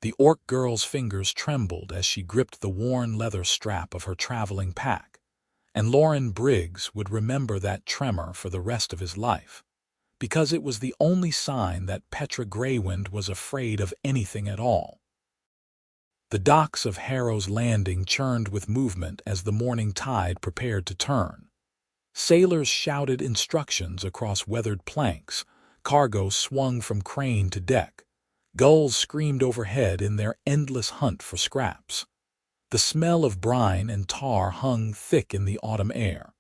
The orc girl's fingers trembled as she gripped the worn leather strap of her traveling pack, and Loren Briggs would remember that tremor for the rest of his life, because it was the only sign that Petra Graywind was afraid of anything at all. The docks of Harrow's Landing churned with movement as the morning tide prepared to turn. Sailors shouted instructions across weathered planks, cargo swung from crane to deck, gulls screamed overhead in their endless hunt for scraps. The smell of brine and tar hung thick in the autumn air.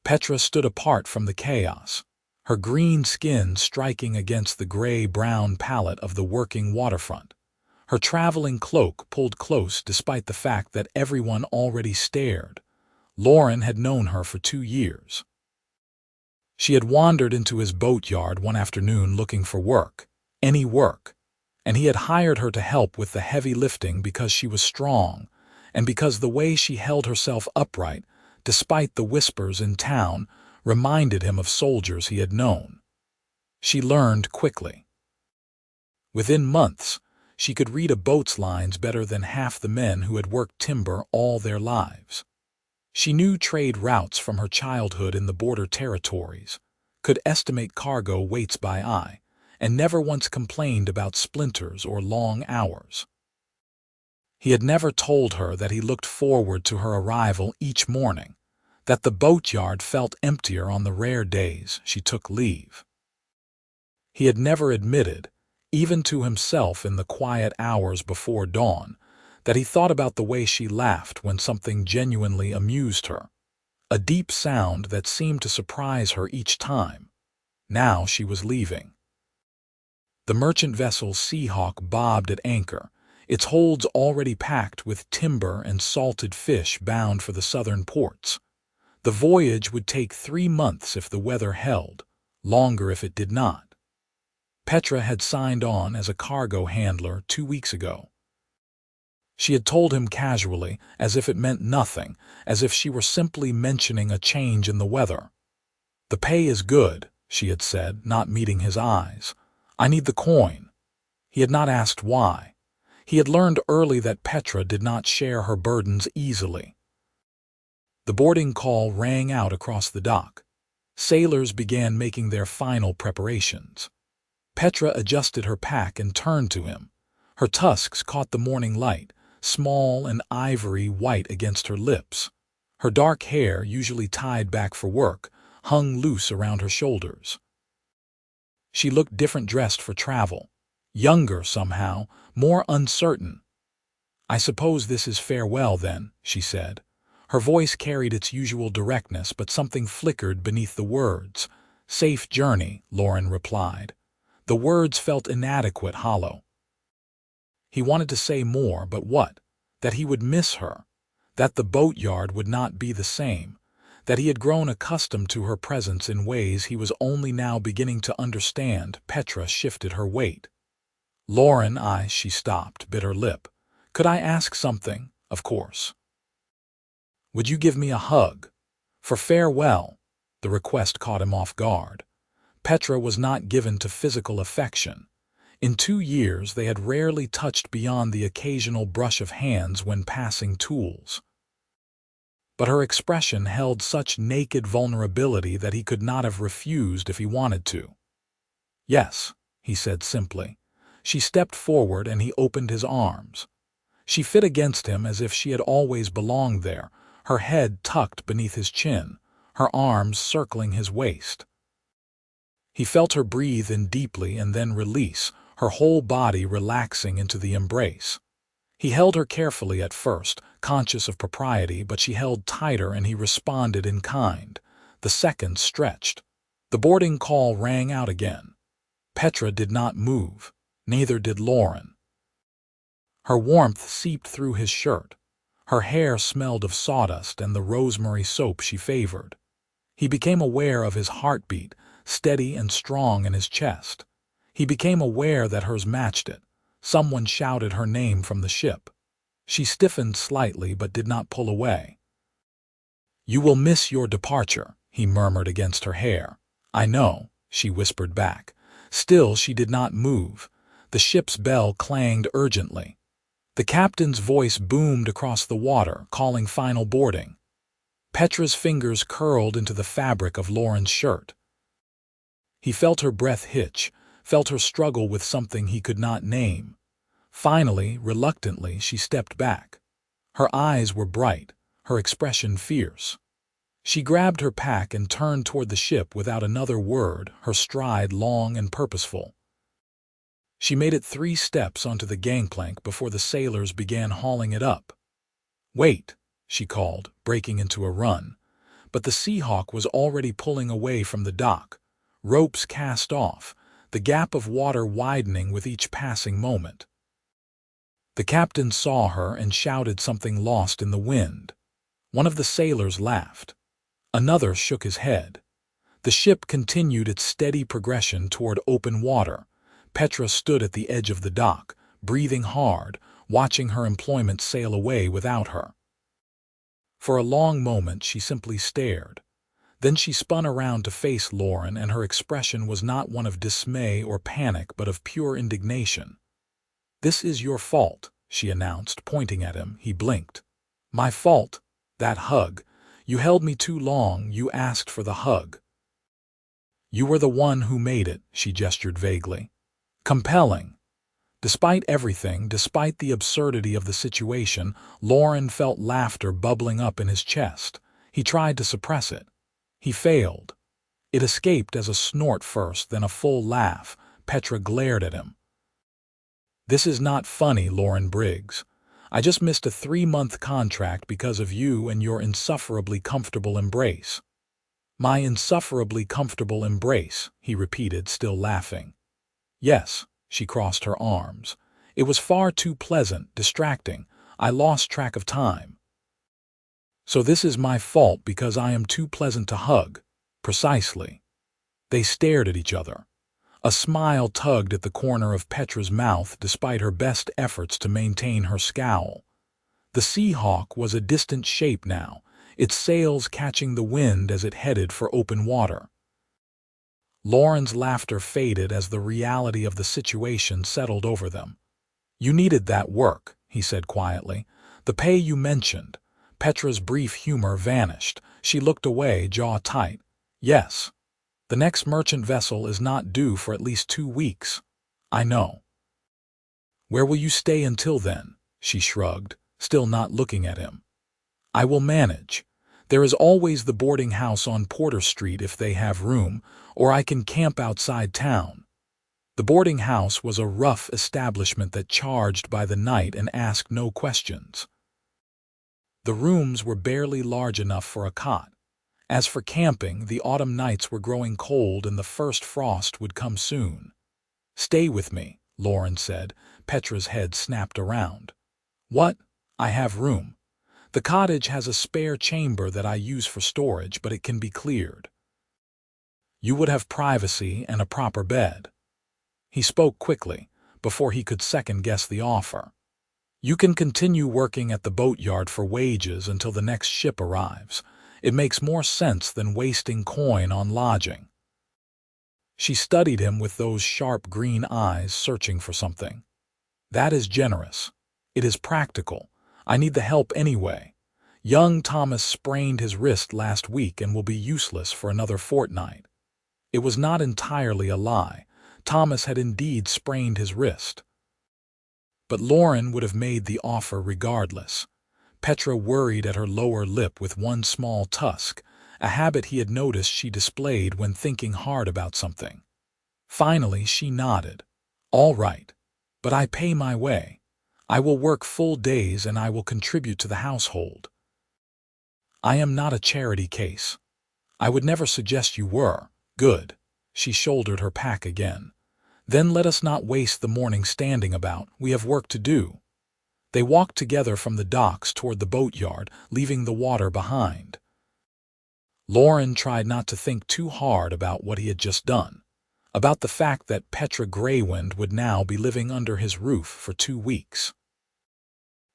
Petra stood apart from the chaos, her green skin striking against the gray-brown palette of the working waterfront. Her traveling cloak pulled close despite the fact that everyone already stared. Loren had known her for 2 years. She had wandered into his boatyard one afternoon looking for work, any work, and he had hired her to help with the heavy lifting because she was strong, and because the way she held herself upright, despite the whispers in town, reminded him of soldiers he had known. She learned quickly. Within months, she could read a boat's lines better than half the men who had worked timber all their lives. She knew trade routes from her childhood in the border territories, could estimate cargo weights by eye, and never once complained about splinters or long hours. He had never told her that he looked forward to her arrival each morning, that the boatyard felt emptier on the rare days she took leave. He had never admitted, even to himself in the quiet hours before dawn, that he thought about the way she laughed when something genuinely amused her, a deep sound that seemed to surprise her each time. Now she was leaving. The merchant vessel Seahawk bobbed at anchor, its holds already packed with timber and salted fish bound for the southern ports. The voyage would take 3 months if the weather held, longer if it did not. Petra had signed on as a cargo handler 2 weeks ago. She had told him casually, as if it meant nothing, as if she were simply mentioning a change in the weather. "The pay is good," she had said, not meeting his eyes. "I need the coin." He had not asked why. He had learned early that Petra did not share her burdens easily. The boarding call rang out across the dock. Sailors began making their final preparations. Petra adjusted her pack and turned to him. Her tusks caught the morning light, small and ivory white against her lips. Her dark hair, usually tied back for work, hung loose around her shoulders. She looked different dressed for travel, younger somehow, more uncertain. "I suppose this is farewell then," she said. Her voice carried its usual directness, but something flickered beneath the words. "Safe journey," Loren replied. The words felt inadequate, hollow. He wanted to say more, but what? That he would miss her, that the boatyard would not be the same, that he had grown accustomed to her presence in ways he was only now beginning to understand. Petra shifted her weight. "Loren, she stopped, bit her lip. "Could I ask something?" "Of course." "Would you give me a hug? For farewell." The request caught him off guard. Petra was not given to physical affection. In 2 years they had rarely touched beyond the occasional brush of hands when passing tools. But her expression held such naked vulnerability that he could not have refused if he wanted to. "Yes," he said simply. She stepped forward and he opened his arms. She fit against him as if she had always belonged there, her head tucked beneath his chin, her arms circling his waist. He felt her breathe in deeply and then release, her whole body relaxing into the embrace. He held her carefully at first, conscious of propriety, but she held tighter and he responded in kind. The seconds stretched. The boarding call rang out again. Petra did not move, neither did Loren. Her warmth seeped through his shirt. Her hair smelled of sawdust and the rosemary soap she favored. He became aware of his heartbeat, steady and strong in his chest. He became aware that hers matched it. Someone shouted her name from the ship. She stiffened slightly but did not pull away. "You will miss your departure," he murmured against her hair. "I know," she whispered back. Still she did not move. The ship's bell clanged urgently. The captain's voice boomed across the water, calling final boarding. Petra's fingers curled into the fabric of Loren's shirt. He felt her breath hitch, felt her struggle with something he could not name. Finally, reluctantly, she stepped back. Her eyes were bright, her expression fierce. She grabbed her pack and turned toward the ship without another word, her stride long and purposeful. She made it 3 steps onto the gangplank before the sailors began hauling it up. "Wait," she called, breaking into a run. But the Seahawk was already pulling away from the dock, ropes cast off, the gap of water widening with each passing moment. The captain saw her and shouted something lost in the wind. One of the sailors laughed. Another shook his head. The ship continued its steady progression toward open water. Petra stood at the edge of the dock, breathing hard, watching her employment sail away without her. For a long moment she simply stared. Then she spun around to face Loren, and her expression was not one of dismay or panic but of pure indignation. "This is your fault," she announced, pointing at him. He blinked. "My fault? That hug. You held me too long, you asked for the hug." "You were the one who made it," she gestured vaguely. "Compelling." Despite everything, despite the absurdity of the situation, Loren felt laughter bubbling up in his chest. He tried to suppress it. He failed. It escaped as a snort first, then a full laugh. Petra glared at him. "This is not funny, Loren Briggs. I just missed a 3-month contract because of you and your insufferably comfortable embrace." "My insufferably comfortable embrace," he repeated, still laughing. "Yes." She crossed her arms. "It was far too pleasant, distracting. I lost track of time." "So this is my fault because I am too pleasant to hug?" "Precisely." They stared at each other. A smile tugged at the corner of Petra's mouth despite her best efforts to maintain her scowl. The Seahawk was a distant shape now, its sails catching the wind as it headed for open water. Loren's laughter faded as the reality of the situation settled over them. "You needed that work," he said quietly. "The pay you mentioned." Petra's brief humor vanished. She looked away, jaw tight. "Yes. The next merchant vessel is not due for at least 2 weeks." "I know." "Where will you stay until then?" She shrugged, still not looking at him. "I will manage. There is always the boarding house on Porter Street if they have room, or I can camp outside town." The boarding house was a rough establishment that charged by the night and asked no questions. The rooms were barely large enough for a cot. As for camping, the autumn nights were growing cold and the first frost would come soon. "Stay with me," Loren said. Petra's head snapped around. "What? I have room. The cottage has a spare chamber that I use for storage, but it can be cleared. You would have privacy and a proper bed." He spoke quickly, before he could second-guess the offer. "You can continue working at the boatyard for wages until the next ship arrives. It makes more sense than wasting coin on lodging." She studied him with those sharp green eyes, searching for something. "That is generous. It is practical. I need the help anyway. Young Thomas sprained his wrist last week and will be useless for another fortnight." It was not entirely a lie. Thomas had indeed sprained his wrist. But Loren would have made the offer regardless. Petra worried at her lower lip with one small tusk, a habit he had noticed she displayed when thinking hard about something. Finally, she nodded. "All right. But I pay my way. I will work full days and I will contribute to the household." "I am not a charity case." "I would never suggest you were." "Good." She shouldered her pack again. "Then let us not waste the morning standing about. We have work to do." They walked together from the docks toward the boatyard, leaving the water behind. Loren tried not to think too hard about what he had just done, about the fact that Petra Graywind would now be living under his roof for 2 weeks.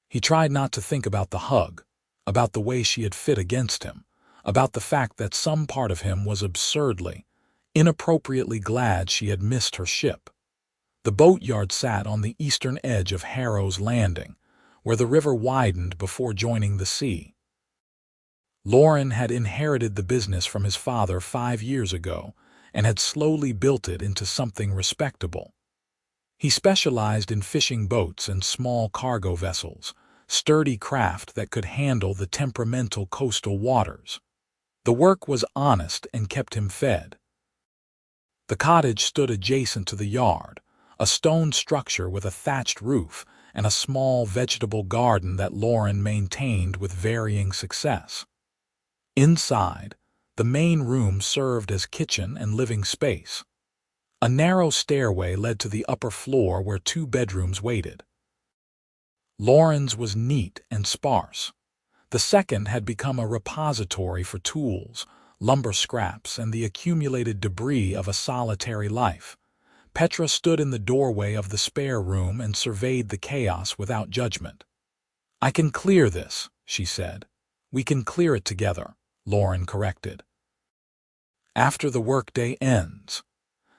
He tried not to think about the hug, about the way she had fit against him, about the fact that some part of him was absurdly, inappropriately glad she had missed her ship. The boatyard sat on the eastern edge of Harrow's Landing, where the river widened before joining the sea. Loren had inherited the business from his father 5 years ago and had slowly built it into something respectable. He specialized in fishing boats and small cargo vessels, sturdy craft that could handle the temperamental coastal waters. The work was honest and kept him fed. The cottage stood adjacent to the yard, a stone structure with a thatched roof and a small vegetable garden that Loren maintained with varying success. Inside, the main room served as kitchen and living space. A narrow stairway led to the upper floor where 2 bedrooms waited. Loren's was neat and sparse. The second had become a repository for tools, lumber scraps, and the accumulated debris of a solitary life. Petra stood in the doorway of the spare room and surveyed the chaos without judgment. "I can clear this," she said. "We can clear it together," Loren corrected. After the workday ends,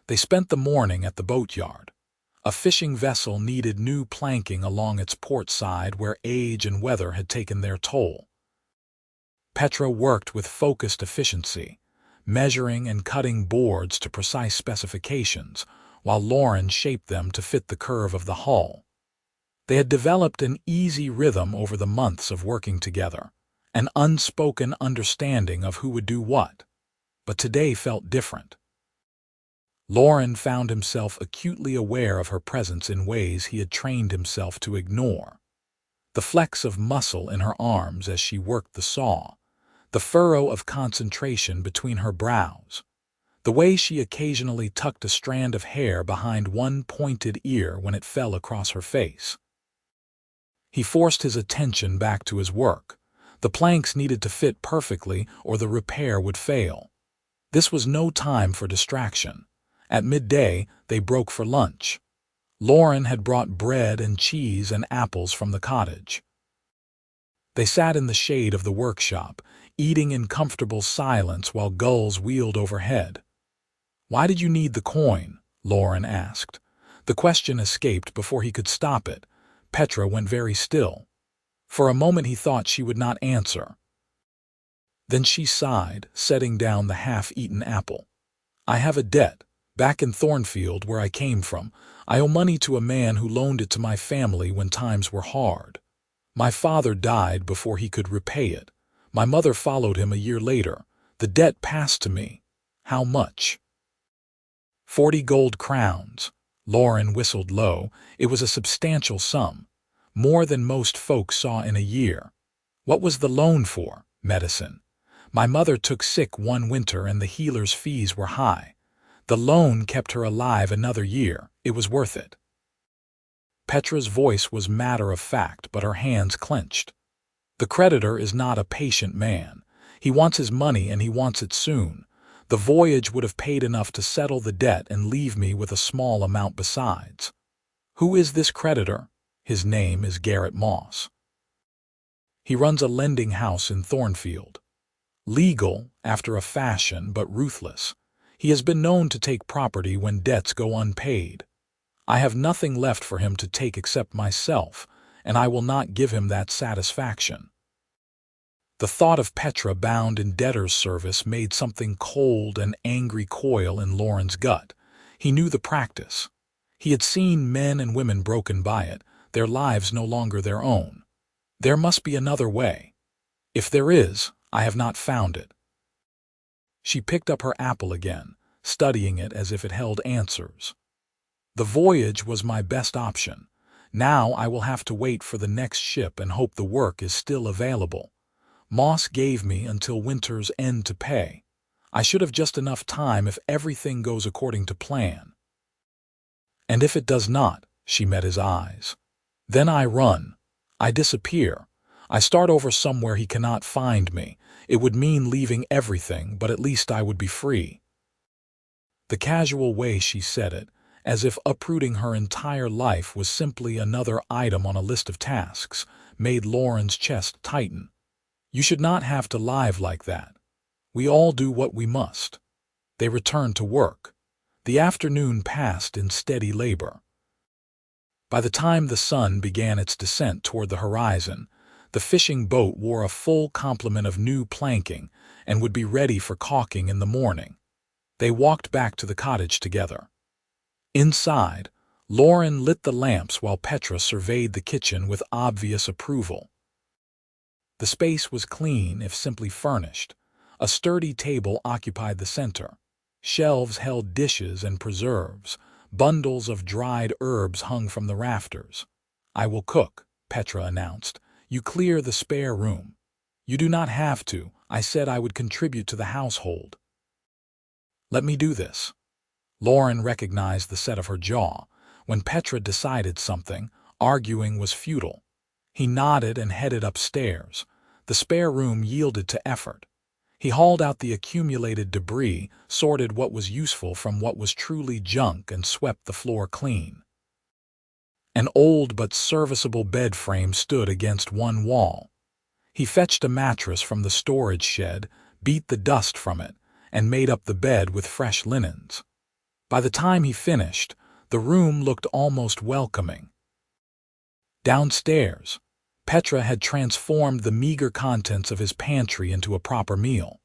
they spent the morning at the boatyard. A fishing vessel needed new planking along its port side where age and weather had taken their toll. Petra worked with focused efficiency, measuring and cutting boards to precise specifications, while Loren shaped them to fit the curve of the hull. They had developed an easy rhythm over the months of working together, an unspoken understanding of who would do what. But today felt different. Loren found himself acutely aware of her presence in ways he had trained himself to ignore. The flex of muscle in her arms as she worked the saw, the furrow of concentration between her brows, the way she occasionally tucked a strand of hair behind one pointed ear when it fell across her face. He forced his attention back to his work. The planks needed to fit perfectly or the repair would fail. This was no time for distraction. At midday, they broke for lunch. Loren had brought bread and cheese and apples from the cottage. They sat in the shade of the workshop, eating in comfortable silence while gulls wheeled overhead. "Why did you need the coin?" Loren asked. The question escaped before he could stop it. Petra went very still. For a moment he thought she would not answer. Then she sighed, setting down the half-eaten apple. "I have a debt. Back in Thornfield, where I came from, I owe money to a man who loaned it to my family when times were hard. My father died before he could repay it. My mother followed him a year later. The debt passed to me." "How much?" 40 gold crowns. Loren whistled low. It was a substantial sum, more than most folks saw in a year. "What was the loan for?" "Medicine. My mother took sick one winter and the healer's fees were high. The loan kept her alive another year. It was worth it." Petra's voice was matter-of-fact, but her hands clenched. "The creditor is not a patient man. He wants his money and he wants it soon. The Voyage would have paid enough to settle the debt and leave me with a small amount besides." "Who is this creditor?" "His name is Garrett Moss. He runs a lending house in Thornfield. Legal, after a fashion, but ruthless. He has been known to take property when debts go unpaid. I have nothing left for him to take except myself, and I will not give him that satisfaction." The thought of Petra bound in debtor's service made something cold and angry coil in Loren's gut. He knew the practice. He had seen men and women broken by it, their lives no longer their own. There must be another way. If there is, I have not found it. She picked up her apple again, studying it as if it held answers. "The Voyage was my best option. Now I will have to wait for the next ship and hope the work is still available. Moss gave me until winter's end to pay. I should have just enough time if everything goes according to plan. And if it does not," she met his eyes. "Then I run. I disappear. I start over somewhere he cannot find me. It would mean leaving everything, but at least I would be free." The casual way she said it, as if uprooting her entire life was simply another item on a list of tasks, made Loren's chest tighten. "You should not have to live like that. We all do what we must." They returned to work. The afternoon passed in steady labor. By the time the sun began its descent toward the horizon, the fishing boat wore a full complement of new planking and would be ready for caulking in the morning. They walked back to the cottage together. Inside, Loren lit the lamps while Petra surveyed the kitchen with obvious approval. The space was clean, if simply furnished. A sturdy table occupied the center. Shelves held dishes and preserves. Bundles of dried herbs hung from the rafters. "I will cook," Petra announced. "You clear the spare room." "You do not have to. I said I would contribute to the household." "Let me do this." Loren recognized the set of her jaw. When Petra decided something, arguing was futile. He nodded and headed upstairs. The spare room yielded to effort. He hauled out the accumulated debris, sorted what was useful from what was truly junk, and swept the floor clean. An old but serviceable bed frame stood against one wall. He fetched a mattress from the storage shed, beat the dust from it, and made up the bed with fresh linens. By the time he finished, the room looked almost welcoming. Downstairs, Petra had transformed the meager contents of his pantry into a proper meal.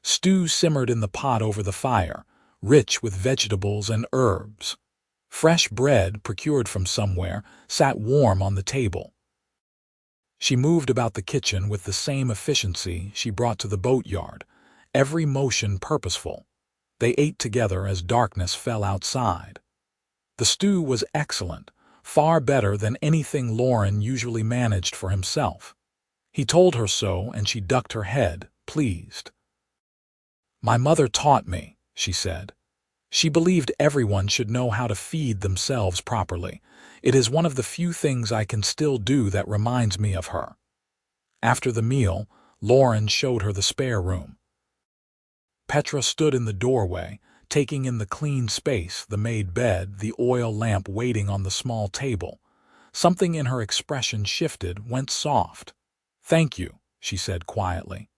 Stew simmered in the pot over the fire, rich with vegetables and herbs. Fresh bread, procured from somewhere, sat warm on the table. She moved about the kitchen with the same efficiency she brought to the boatyard, every motion purposeful. They ate together as darkness fell outside. The stew was excellent, far better than anything Loren usually managed for himself. He told her so, and she ducked her head, pleased. "My mother taught me," she said. "She believed everyone should know how to feed themselves properly. It is one of the few things I can still do that reminds me of her." After the meal, Loren showed her the spare room. Petra stood in the doorway, taking in the clean space, the made bed, the oil lamp waiting on the small table. Something in her expression shifted, went soft. "Thank you," she said quietly.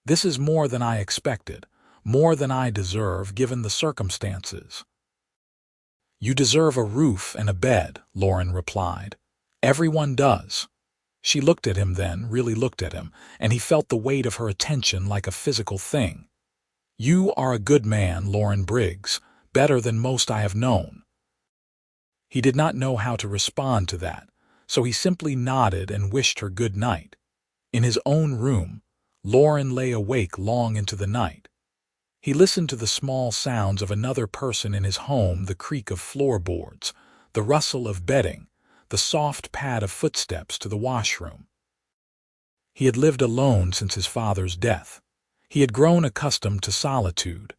"This is more than I expected, more than I deserve given the circumstances." "You deserve a roof and a bed," Loren replied. "Everyone does." She looked at him then, really looked at him, and he felt the weight of her attention like a physical thing. "You are a good man, Loren Briggs, better than most I have known." He did not know how to respond to that, so he simply nodded and wished her good night. In his own room, Loren lay awake long into the night. He listened to the small sounds of another person in his home, the creak of floorboards, the rustle of bedding, the soft pad of footsteps to the washroom. He had lived alone since his father's death. He had grown accustomed to solitude.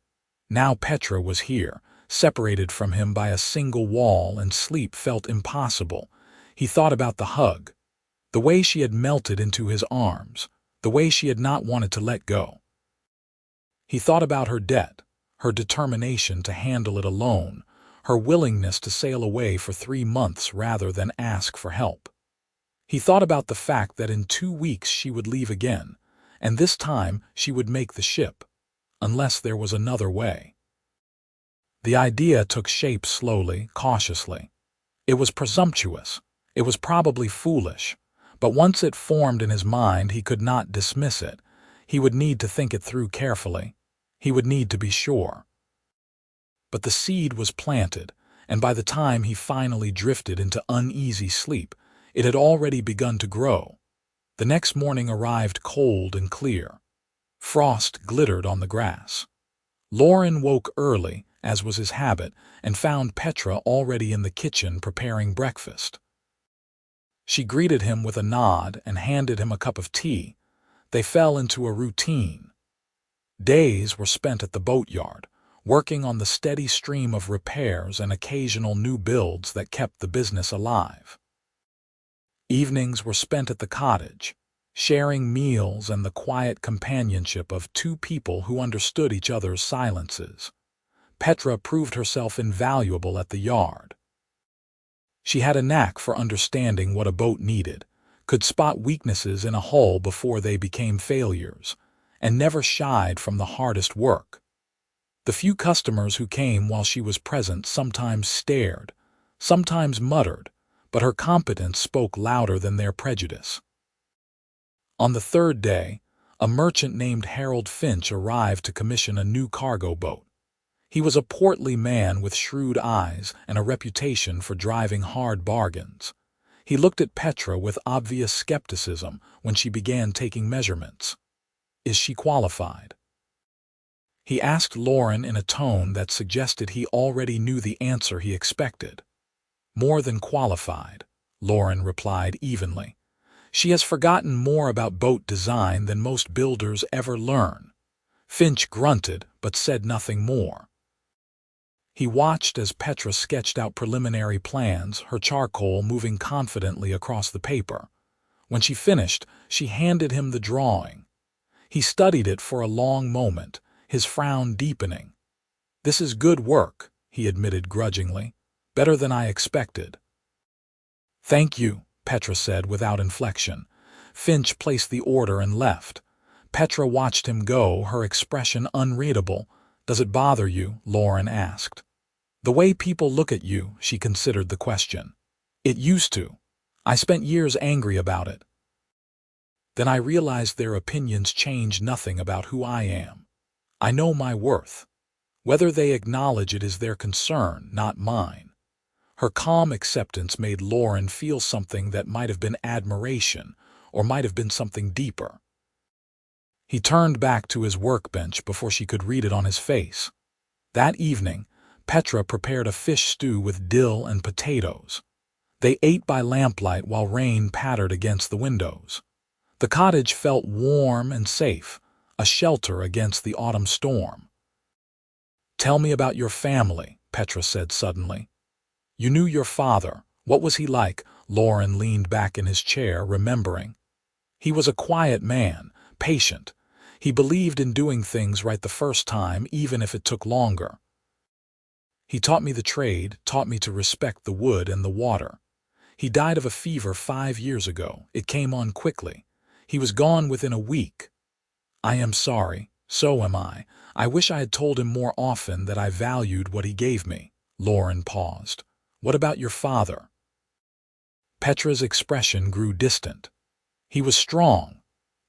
Now Petra was here, separated from him by a single wall, and sleep felt impossible. He thought about the hug, the way she had melted into his arms, the way she had not wanted to let go. He thought about her debt, her determination to handle it alone, her willingness to sail away for 3 months rather than ask for help. He thought about the fact that in 2 weeks she would leave again, and this time she would make the ship, unless there was another way. The idea took shape slowly, cautiously. It was presumptuous. It was probably foolish. But once it formed in his mind, he could not dismiss it. He would need to think it through carefully. He would need to be sure. But the seed was planted, and by the time he finally drifted into uneasy sleep, it had already begun to grow. The next morning arrived cold and clear. Frost glittered on the grass. Loren woke early, as was his habit, and found Petra already in the kitchen preparing breakfast. She greeted him with a nod and handed him a cup of tea. They fell into a routine. Days were spent at the boatyard, working on the steady stream of repairs and occasional new builds that kept the business alive. Evenings were spent at the cottage, sharing meals and the quiet companionship of 2 people who understood each other's silences. Petra proved herself invaluable at the yard. She had a knack for understanding what a boat needed, could spot weaknesses in a hull before they became failures, and never shied from the hardest work. The few customers who came while she was present sometimes stared, sometimes muttered, but her competence spoke louder than their prejudice. On the third day, a merchant named Harold Finch arrived to commission a new cargo boat. He was a portly man with shrewd eyes and a reputation for driving hard bargains. He looked at Petra with obvious skepticism when she began taking measurements. "Is she qualified?" He asked Loren in a tone that suggested he already knew the answer he expected. "More than qualified," Loren replied evenly. "She has forgotten more about boat design than most builders ever learn." Finch grunted but said nothing more. He watched as Petra sketched out preliminary plans, her charcoal moving confidently across the paper. When she finished, she handed him the drawing. He studied it for a long moment, his frown deepening. "This is good work," he admitted grudgingly. "Better than I expected." "Thank you," Petra said without inflection. Finch placed the order and left. Petra watched him go, her expression unreadable. "Does it bother you?" Loren asked. "The way people look at you," she considered the question. "It used to. I spent years angry about it. Then I realized their opinions change nothing about who I am. I know my worth. Whether they acknowledge it is their concern, not mine." Her calm acceptance made Loren feel something that might have been admiration, or might have been something deeper. He turned back to his workbench before she could read it on his face. That evening, Petra prepared a fish stew with dill and potatoes. They ate by lamplight while rain pattered against the windows. The cottage felt warm and safe, a shelter against the autumn storm. "Tell me about your family," Petra said suddenly. "You knew your father. What was he like?" Loren leaned back in his chair, remembering. "He was a quiet man, patient. He believed in doing things right the first time, even if it took longer. He taught me the trade, taught me to respect the wood and the water. He died of a fever 5 years ago. It came on quickly. He was gone within a week. I am sorry. So am I. I wish I had told him more often that I valued what he gave me." Loren paused. "What about your father?" Petra's expression grew distant. "He was strong.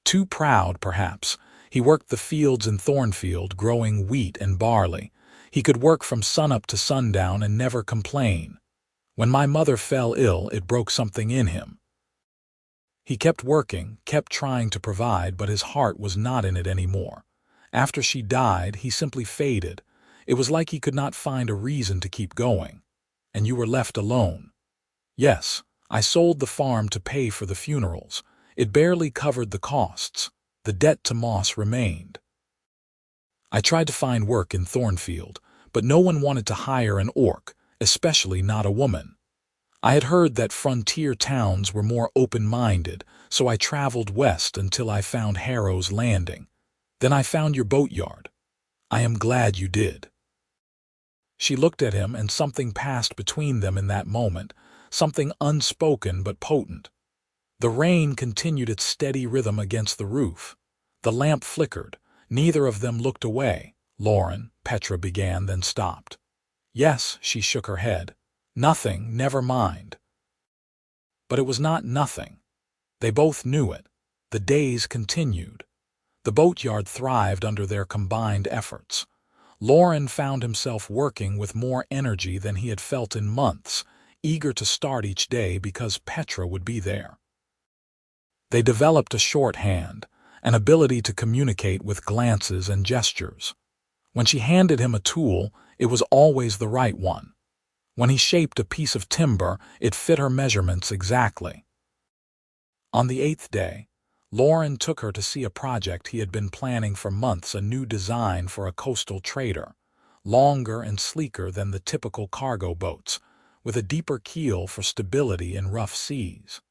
Too proud, perhaps. He worked the fields in Thornfield, growing wheat and barley. He could work from sunup to sundown and never complain. When my mother fell ill, it broke something in him. He kept working, kept trying to provide, but his heart was not in it anymore. After she died, he simply faded. It was like he could not find a reason to keep going. And you were left alone." "Yes, I sold the farm to pay for the funerals. It barely covered the costs. The debt to Moss remained. I tried to find work in Thornfield, but no one wanted to hire an orc, especially not a woman. I had heard that frontier towns were more open-minded, so I traveled west until I found Harrow's Landing. Then I found your boatyard. I am glad you did." She looked at him, and something passed between them in that moment, something unspoken but potent. The rain continued its steady rhythm against the roof. The lamp flickered. Neither of them looked away. "Loren," Petra began, then stopped. "Yes," she shook her head. "Nothing, never mind." But it was not nothing. They both knew it. The days continued. The boatyard thrived under their combined efforts. Loren found himself working with more energy than he had felt in months, eager to start each day because Petra would be there. They developed a shorthand, an ability to communicate with glances and gestures. When she handed him a tool, it was always the right one. When he shaped a piece of timber, it fit her measurements exactly. On the 8th day, Loren took her to see a project he had been planning for months, a new design for a coastal trader, longer and sleeker than the typical cargo boats, with a deeper keel for stability in rough seas.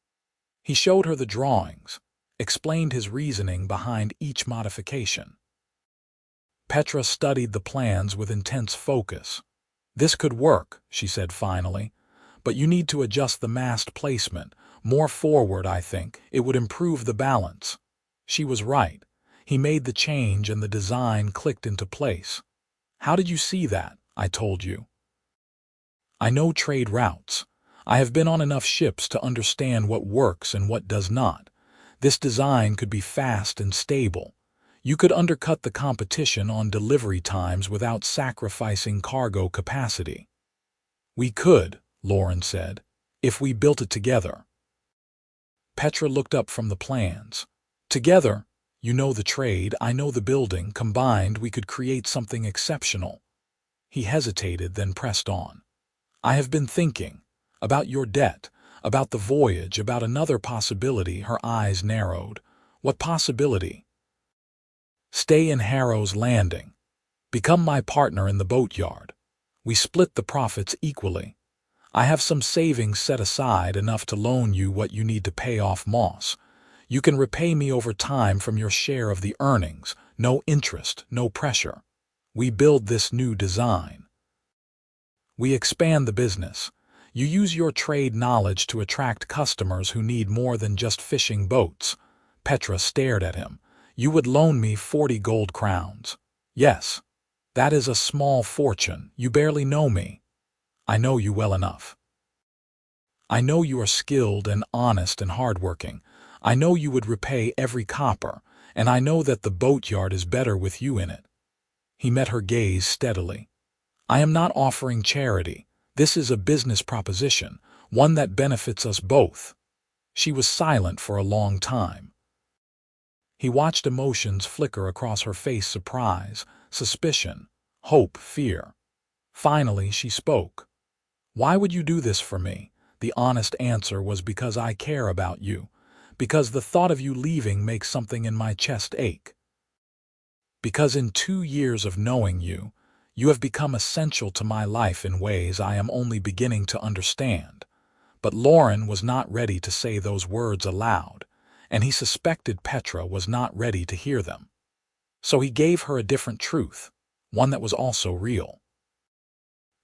He showed her the drawings, explained his reasoning behind each modification. Petra studied the plans with intense focus. "This could work," she said finally, "but you need to adjust the mast placement. More forward, I think. It would improve the balance." She was right. He made the change and the design clicked into place. "How did you see that?" "I told you. I know trade routes. I have been on enough ships to understand what works and what does not. This design could be fast and stable. You could undercut the competition on delivery times without sacrificing cargo capacity. We could, Loren said, if we built it together. Petra looked up from the plans. Together, you know the trade, I know the building, combined we could create something exceptional. He hesitated, then pressed on. I have been thinking about your debt, about the voyage, about another possibility. Her eyes narrowed. What possibility? Stay in Harrow's Landing. Become my partner in the boatyard. We split the profits equally. I have some savings set aside, enough to loan you what you need to pay off Moss. You can repay me over time from your share of the earnings. No interest, no pressure. We build this new design. We expand the business. You use your trade knowledge to attract customers who need more than just fishing boats. Petra stared at him. You would loan me 40 gold crowns. Yes. That is a small fortune. You barely know me. I know you well enough. I know you are skilled and honest and hardworking. I know you would repay every copper, and I know that the boatyard is better with you in it. He met her gaze steadily. I am not offering charity. This is a business proposition, one that benefits us both. She was silent for a long time. He watched emotions flicker across her face: surprise, suspicion, hope, fear. Finally, she spoke. Why would you do this for me? The honest answer was, because I care about you, because the thought of you leaving makes something in my chest ache. Because in 2 years of knowing you, you have become essential to my life in ways I am only beginning to understand. But Loren was not ready to say those words aloud, and he suspected Petra was not ready to hear them. So he gave her a different truth, one that was also real.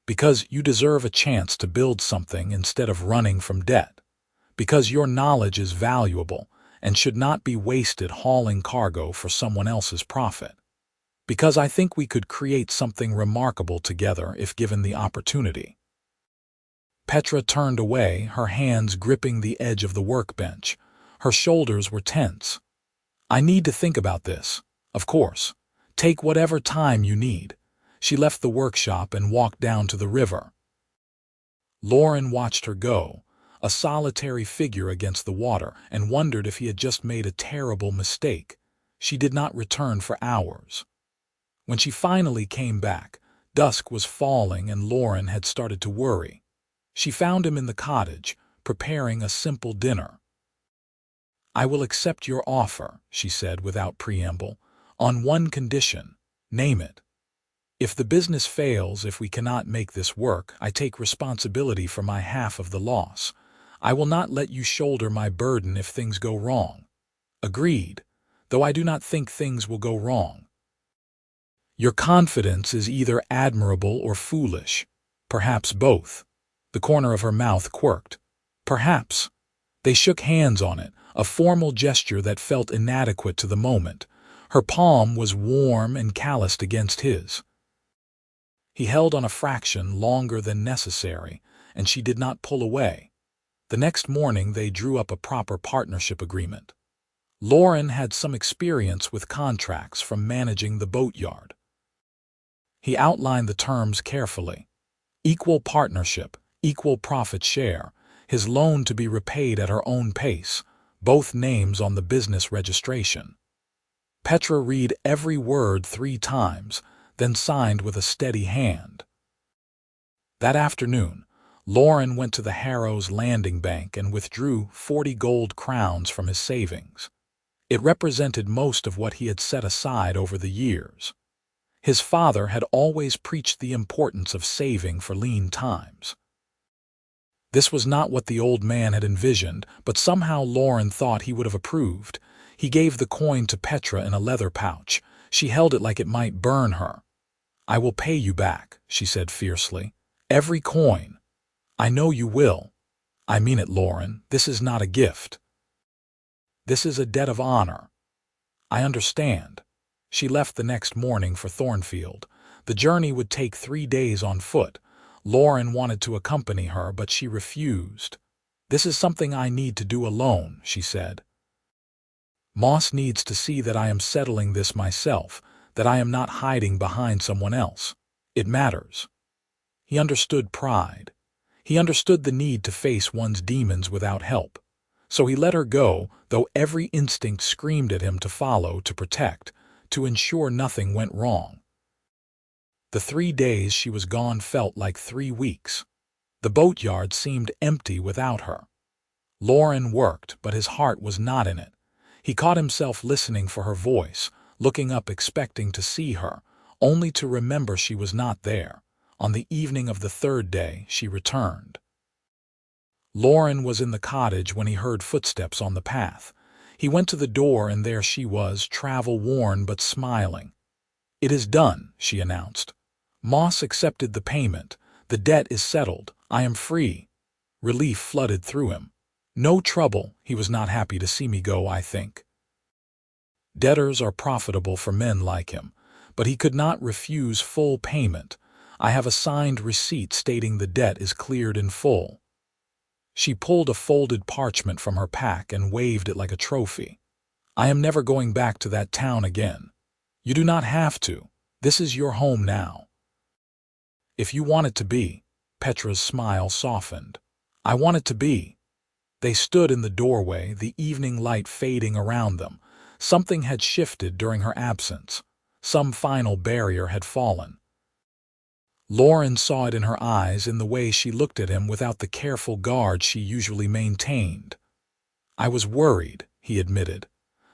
Because you deserve a chance to build something instead of running from debt. Because your knowledge is valuable and should not be wasted hauling cargo for someone else's profit. Because I think we could create something remarkable together if given the opportunity. Petra turned away, her hands gripping the edge of the workbench. Her shoulders were tense. I need to think about this. Of course. Take whatever time you need. She left the workshop and walked down to the river. Loren watched her go, a solitary figure against the water, and wondered if he had just made a terrible mistake. She did not return for hours. When she finally came back, dusk was falling and Loren had started to worry. She found him in the cottage, preparing a simple dinner. I will accept your offer, she said without preamble, on one condition. Name it. If the business fails, if we cannot make this work, I take responsibility for my half of the loss. I will not let you shoulder my burden if things go wrong. Agreed, though I do not think things will go wrong. Your confidence is either admirable or foolish. Perhaps both. The corner of her mouth quirked. Perhaps. They shook hands on it, a formal gesture that felt inadequate to the moment. Her palm was warm and calloused against his. He held on a fraction longer than necessary, and she did not pull away. The next morning they drew up a proper partnership agreement. Loren had some experience with contracts from managing the boatyard. He outlined the terms carefully. Equal partnership, equal profit share, his loan to be repaid at her own pace, both names on the business registration. Petra read every word 3 times, then signed with a steady hand. That afternoon, Loren went to the Harrow's Landing Bank and withdrew 40 gold crowns from his savings. It represented most of what he had set aside over the years. His father had always preached the importance of saving for lean times. This was not what the old man had envisioned, but somehow Loren thought he would have approved. He gave the coin to Petra in a leather pouch. She held it like it might burn her. I will pay you back, she said fiercely. Every coin. I know you will. I mean it, Loren. This is not a gift. This is a debt of honor. I understand. She left the next morning for Thornfield. The journey would take 3 days on foot. Loren wanted to accompany her, but she refused. "This is something I need to do alone," she said. "Moss needs to see that I am settling this myself, that I am not hiding behind someone else. It matters." He understood pride. He understood the need to face one's demons without help. So he let her go, though every instinct screamed at him to follow, to protect, to ensure nothing went wrong. The 3 days she was gone felt like 3 weeks. The boatyard seemed empty without her. Loren worked, but his heart was not in it. He caught himself listening for her voice, looking up expecting to see her, only to remember she was not there. On the evening of the 3rd day, she returned. Loren was in the cottage when he heard footsteps on the path. He went to the door, and there she was, travel-worn but smiling. "It is done," she announced. "Moss accepted the payment. The debt is settled. I am free." Relief flooded through him. "No trouble. He was not happy to see me go, I think." Debtors are profitable for men like him, but he could not refuse full payment. "I have a signed receipt stating the debt is cleared in full." She pulled a folded parchment from her pack and waved it like a trophy. "I am never going back to that town again." "You do not have to. This is your home now." "If you want it to be." Petra's smile softened. "I want it to be." They stood in the doorway, the evening light fading around them. Something had shifted during her absence. Some final barrier had fallen. Loren saw it in her eyes, in the way she looked at him without the careful guard she usually maintained. "I was worried," he admitted.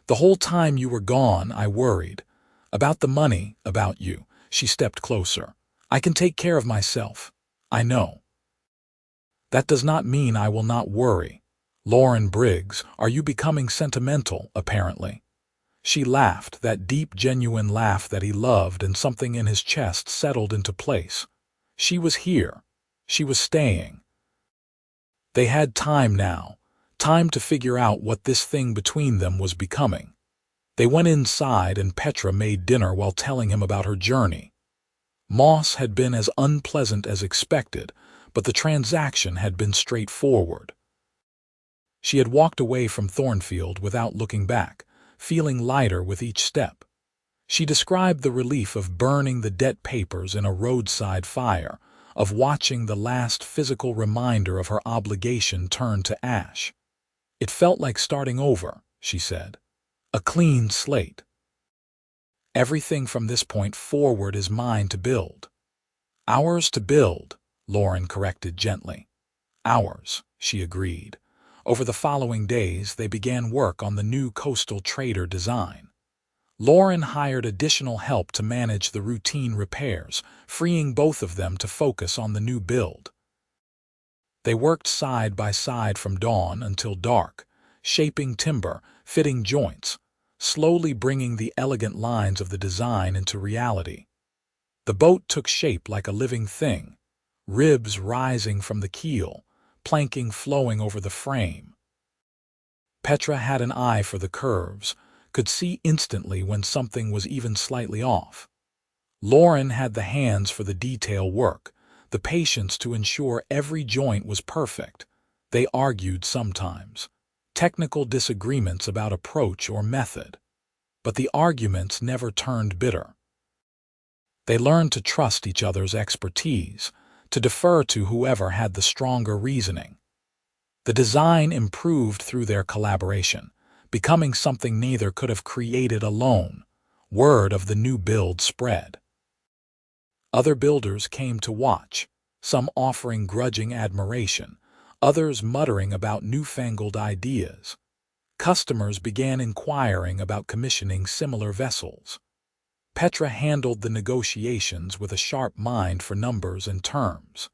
"The whole time you were gone, I worried. About the money, about you." She stepped closer. "I can take care of myself. I know." "That does not mean I will not worry." "Loren Briggs, are you becoming sentimental, apparently?" She laughed, that deep, genuine laugh that he loved, and something in his chest settled into place. She was here. She was staying. They had time now, time to figure out what this thing between them was becoming. They went inside, and Petra made dinner while telling him about her journey. Moss had been as unpleasant as expected, but the transaction had been straightforward. She had walked away from Thornfield without looking back, feeling lighter with each step. She described the relief of burning the debt papers in a roadside fire, of watching the last physical reminder of her obligation turn to ash. "It felt like starting over," she said. "A clean slate. Everything from this point forward is mine to build." "Ours to build," Loren corrected gently. "Ours," she agreed. Over the following days, they began work on the new coastal trader design. Loren hired additional help to manage the routine repairs, freeing both of them to focus on the new build. They worked side by side from dawn until dark, shaping timber, fitting joints, slowly bringing the elegant lines of the design into reality. The boat took shape like a living thing, ribs rising from the keel, planking flowing over the frame. Petra had an eye for the curves, could see instantly when something was even slightly off. Loren had the hands for the detail work, the patience to ensure every joint was perfect. They argued sometimes, technical disagreements about approach or method. But the arguments never turned bitter. They learned to trust each other's expertise, to defer to whoever had the stronger reasoning. The design improved through their collaboration, becoming something neither could have created alone. Word of the new build spread. Other builders came to watch, some offering grudging admiration, others muttering about newfangled ideas. Customers began inquiring about commissioning similar vessels. Petra handled the negotiations with a sharp mind for numbers and terms.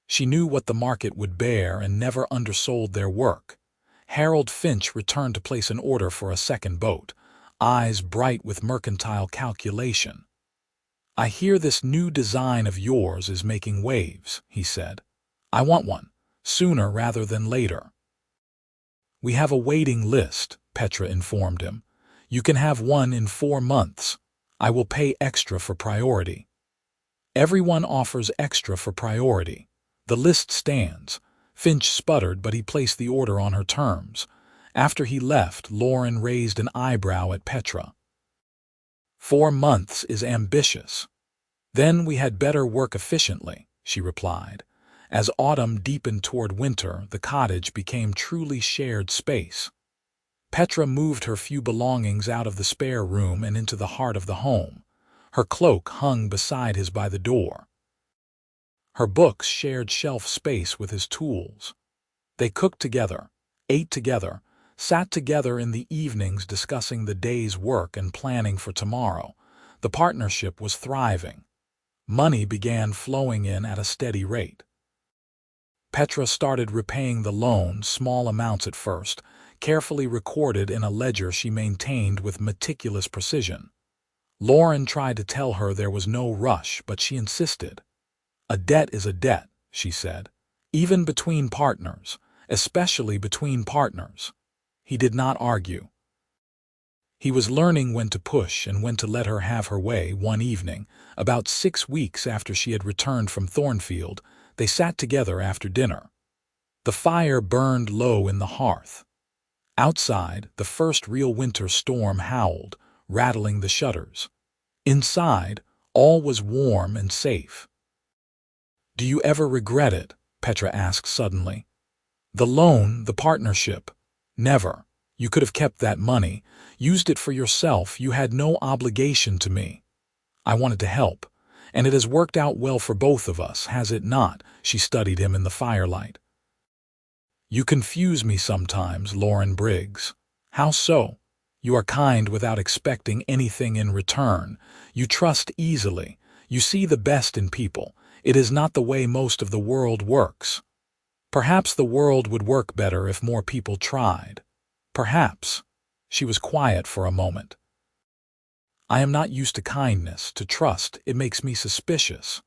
She knew what the market would bear and never undersold their work. Harold Finch returned to place an order for a second boat, eyes bright with mercantile calculation. "I hear this new design of yours is making waves," he said. "I want one, sooner rather than later." "We have a waiting list," Petra informed him. "You can have one in 4 months. I will pay extra for priority." Everyone offers extra for priority. The list stands. Finch sputtered, but he placed the order on her terms. After he left, Loren raised an eyebrow at Petra. 4 months is ambitious. Then we had better work efficiently, she replied. As autumn deepened toward winter, the cottage became truly shared space. Petra moved her few belongings out of the spare room and into the heart of the home. Her cloak hung beside his by the door. Her books shared shelf space with his tools. They cooked together, ate together, sat together in the evenings discussing the day's work and planning for tomorrow. The partnership was thriving. Money began flowing in at a steady rate. Petra started repaying the loan, small amounts at first, carefully recorded in a ledger she maintained with meticulous precision. Loren tried to tell her there was no rush, but she insisted. A debt is a debt, she said, even between partners, especially between partners. He did not argue. He was learning when to push and when to let her have her way. One evening, about 6 weeks after she had returned from Thornfield, they sat together after dinner. The fire burned low in the hearth. Outside, the first real winter storm howled, rattling the shutters. Inside, all was warm and safe. "Do you ever regret it?" Petra asked suddenly. "The loan, the partnership?" "Never. You could have kept that money, used it for yourself. You had no obligation to me. I wanted to help, and it has worked out well for both of us, has it not?" She studied him in the firelight. "You confuse me sometimes, Loren Briggs." "How so?" "You are kind without expecting anything in return. You trust easily. You see the best in people. It is not the way most of the world works. Perhaps the world would work better if more people tried. Perhaps." She was quiet for a moment. "I am not used to kindness, to trust. It makes me suspicious.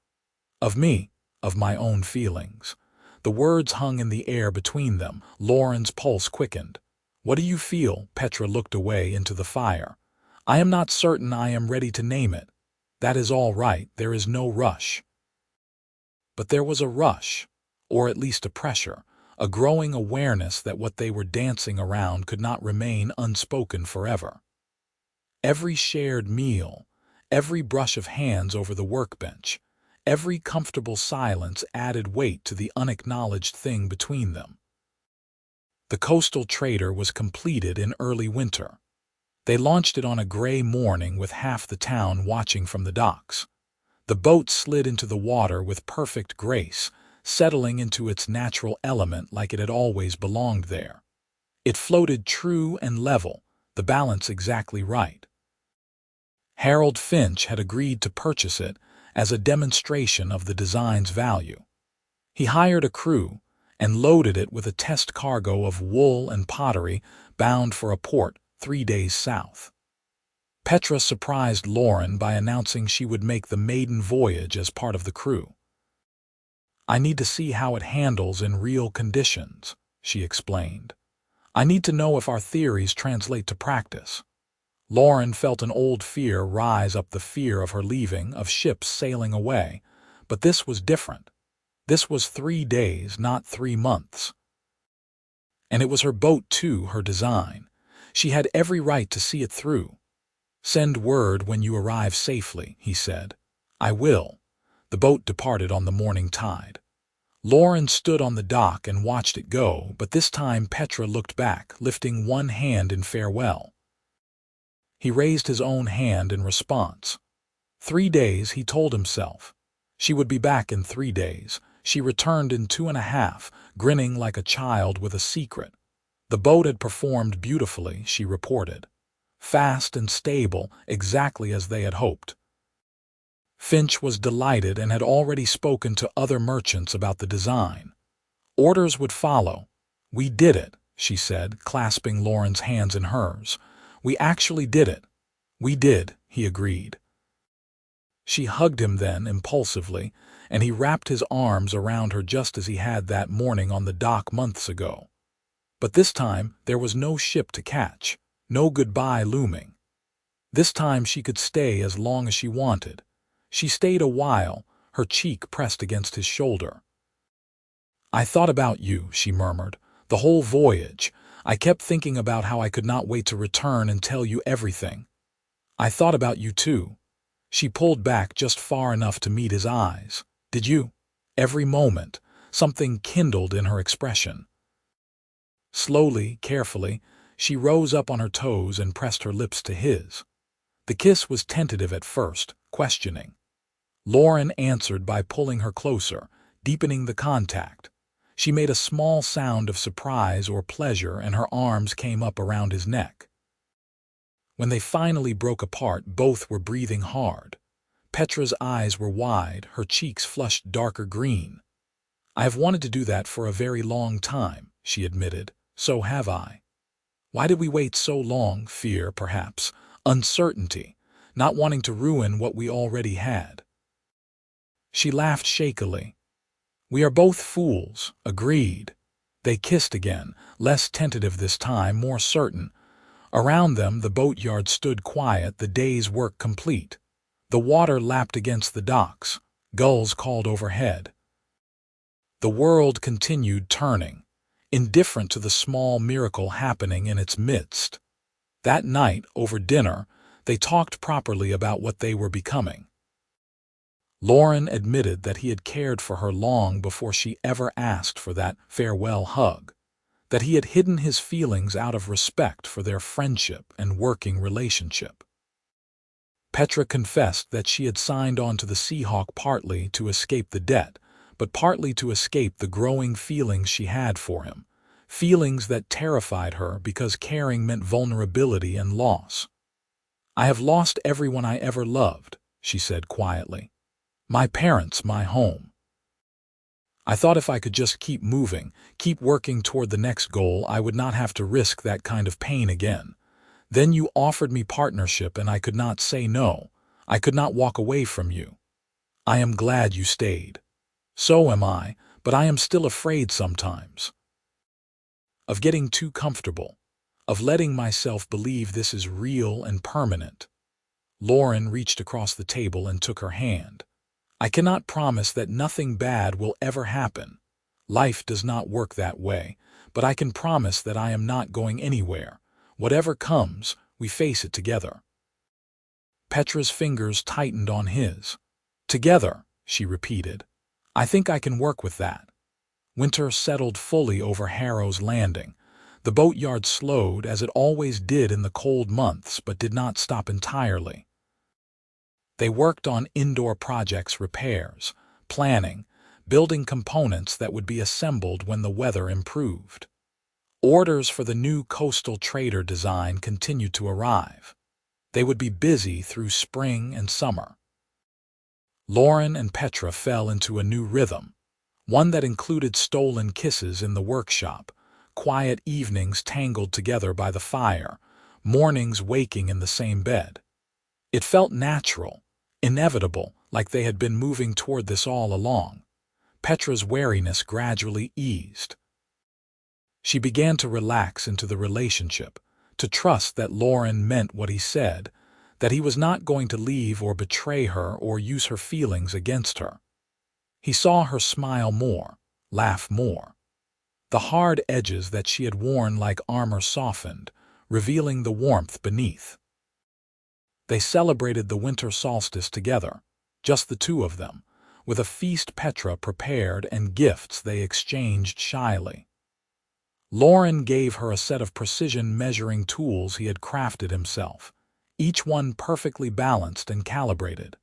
Of me, of my own feelings." The words hung in the air between them. Loren's pulse quickened. "What do you feel?" Petra looked away into the fire. "I am not certain I am ready to name it. That is all right. There is no rush." But there was a rush, or at least a pressure, a growing awareness that what they were dancing around could not remain unspoken forever. Every shared meal, every brush of hands over the workbench, every comfortable silence added weight to the unacknowledged thing between them. The coastal trader was completed in early winter. They launched it on a gray morning with half the town watching from the docks. The boat slid into the water with perfect grace, settling into its natural element like it had always belonged there. It floated true and level, the balance exactly right. Harold Finch had agreed to purchase it as a demonstration of the design's value. He hired a crew and loaded it with a test cargo of wool and pottery bound for a port 3 days south. Petra surprised Loren by announcing she would make the maiden voyage as part of the crew. "I need to see how it handles in real conditions," she explained. "I need to know if our theories translate to practice." Loren felt an old fear rise up, the fear of her leaving, of ships sailing away. But this was different. This was 3 days, not 3 months. And it was her boat too, her design. She had every right to see it through. "Send word when you arrive safely," he said. "I will." The boat departed on the morning tide. Loren stood on the dock and watched it go, but this time Petra looked back, lifting one hand in farewell. He raised his own hand in response. 3 days, he told himself. She would be back in 3 days. She returned in 2.5, grinning like a child with a secret. The boat had performed beautifully, she reported. Fast and stable, exactly as they had hoped. Finch was delighted and had already spoken to other merchants about the design. Orders would follow. "We did it," she said, clasping Loren's hands in hers. "We actually did it." "We did," he agreed. She hugged him then, impulsively, and he wrapped his arms around her just as he had that morning on the dock months ago. But this time there was no ship to catch, no goodbye looming. This time she could stay as long as she wanted. She stayed a while, her cheek pressed against his shoulder. "I thought about you," she murmured. "The whole voyage. I kept thinking about how I could not wait to return and tell you everything. I thought about you too." She pulled back just far enough to meet his eyes. "Did you?" Every moment, something kindled in her expression. Slowly, carefully, she rose up on her toes and pressed her lips to his. The kiss was tentative at first, questioning. Loren answered by pulling her closer, deepening the contact. She made a small sound of surprise or pleasure, and her arms came up around his neck. When they finally broke apart, both were breathing hard. Petra's eyes were wide, her cheeks flushed darker green. "I have wanted to do that for a very long time," she admitted. "So have I." Why did we wait so long? Fear, perhaps. Uncertainty. Not wanting to ruin what we already had. She laughed shakily. "We are both fools." Agreed. They kissed again, less tentative this time, more certain. Around them the boatyard stood quiet, the day's work complete. The water lapped against the docks. Gulls called overhead. The world continued turning, indifferent to the small miracle happening in its midst. That night, over dinner, they talked properly about what they were becoming. Loren admitted that he had cared for her long before she ever asked for that farewell hug, that he had hidden his feelings out of respect for their friendship and working relationship. Petra confessed that she had signed on to the Seahawk partly to escape the debt, but partly to escape the growing feelings she had for him, feelings that terrified her because caring meant vulnerability and loss. "I have lost everyone I ever loved," she said quietly. "My parents, my home. I thought if I could just keep moving, keep working toward the next goal, I would not have to risk that kind of pain again. Then you offered me partnership and I could not say no. I could not walk away from you. I am glad you stayed. So am I, but I am still afraid sometimes. Of getting too comfortable, of letting myself believe this is real and permanent." Loren reached across the table and took her hand. "I cannot promise that nothing bad will ever happen. Life does not work that way, but I can promise that I am not going anywhere. Whatever comes, we face it together." Petra's fingers tightened on his. "Together," she repeated. "I think I can work with that." Winter settled fully over Harrow's Landing. The boatyard slowed, as it always did in the cold months, but did not stop entirely. They worked on indoor projects, repairs, planning, building components that would be assembled when the weather improved. Orders for the new coastal trader design continued to arrive. They would be busy through spring and summer. Loren and Petra fell into a new rhythm, one that included stolen kisses in the workshop, quiet evenings tangled together by the fire, mornings waking in the same bed. It felt natural, inevitable, like they had been moving toward this all along. Petra's wariness gradually eased. She began to relax into the relationship, to trust that Loren meant what he said, that he was not going to leave or betray her or use her feelings against her. He saw her smile more, laugh more. The hard edges that she had worn like armor softened, revealing the warmth beneath. They celebrated the winter solstice together, just the two of them, with a feast Petra prepared and gifts they exchanged shyly. Loren gave her a set of precision measuring tools he had crafted himself, each one perfectly balanced and calibrated.